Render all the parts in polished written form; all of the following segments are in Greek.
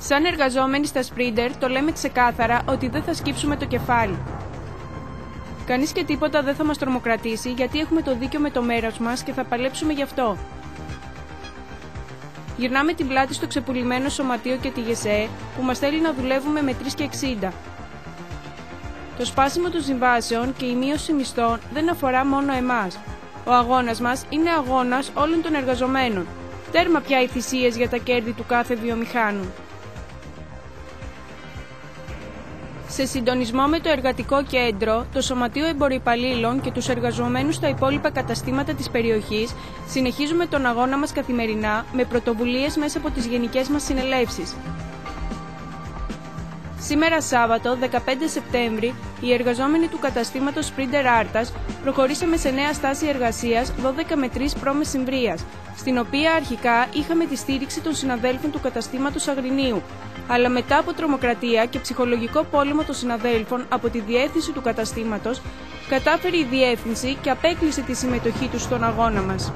Σαν εργαζόμενοι στα Sprinter, το λέμε ξεκάθαρα ότι δεν θα σκύψουμε το κεφάλι. Κανείς και τίποτα δεν θα μας τρομοκρατήσει, γιατί έχουμε το δίκιο με το μέρος μας και θα παλέψουμε γι' αυτό. Γυρνάμε την πλάτη στο ξεπουλημένο σωματείο και τη ΓΕΣΕ που μας θέλει να δουλεύουμε με 3,60. Το σπάσιμο των συμβάσεων και η μείωση μισθών δεν αφορά μόνο εμάς. Ο αγώνας μας είναι αγώνας όλων των εργαζομένων. Τέρμα πια οι θυσίες για τα κέρδη του κάθε βιομηχάνου. Σε συντονισμό με το Εργατικό Κέντρο, το Σωματείο Εμποροϊπαλλήλων και τους εργαζομένους στα υπόλοιπα καταστήματα της περιοχής, συνεχίζουμε τον αγώνα μας καθημερινά με πρωτοβουλίες μέσα από τις γενικές μας συνελεύσεις. Σήμερα Σάββατο, 15 Σεπτέμβρη, οι εργαζόμενοι του καταστήματος Sprinter Άρτας προχωρήσαμε σε νέα στάση εργασίας 12 με 3 π.Μ., στην οποία αρχικά είχαμε τη στήριξη των συναδέλφων του καταστήματος Αγρινίου, αλλά μετά από τρομοκρατία και ψυχολογικό πόλεμο των συναδέλφων από τη διεύθυνση του καταστήματος, κατάφερε η διεύθυνση και απέκλεισε τη συμμετοχή τους στον αγώνα μας.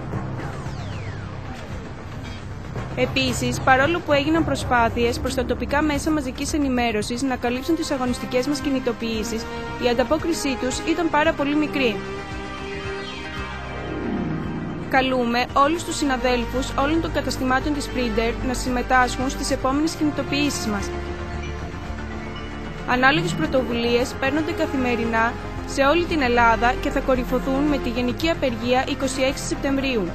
Επίσης, παρόλο που έγιναν προσπάθειες προς τα τοπικά μέσα μαζικής ενημέρωσης να καλύψουν τις αγωνιστικές μας κινητοποιήσεις, η ανταπόκρισή τους ήταν πάρα πολύ μικρή. Καλούμε όλους τους συναδέλφους όλων των καταστημάτων της Sprinter να συμμετάσχουν στις επόμενες κινητοποιήσεις μας. Ανάλογες πρωτοβουλίες παίρνονται καθημερινά σε όλη την Ελλάδα και θα κορυφωθούν με τη Γενική Απεργία 26 Σεπτεμβρίου.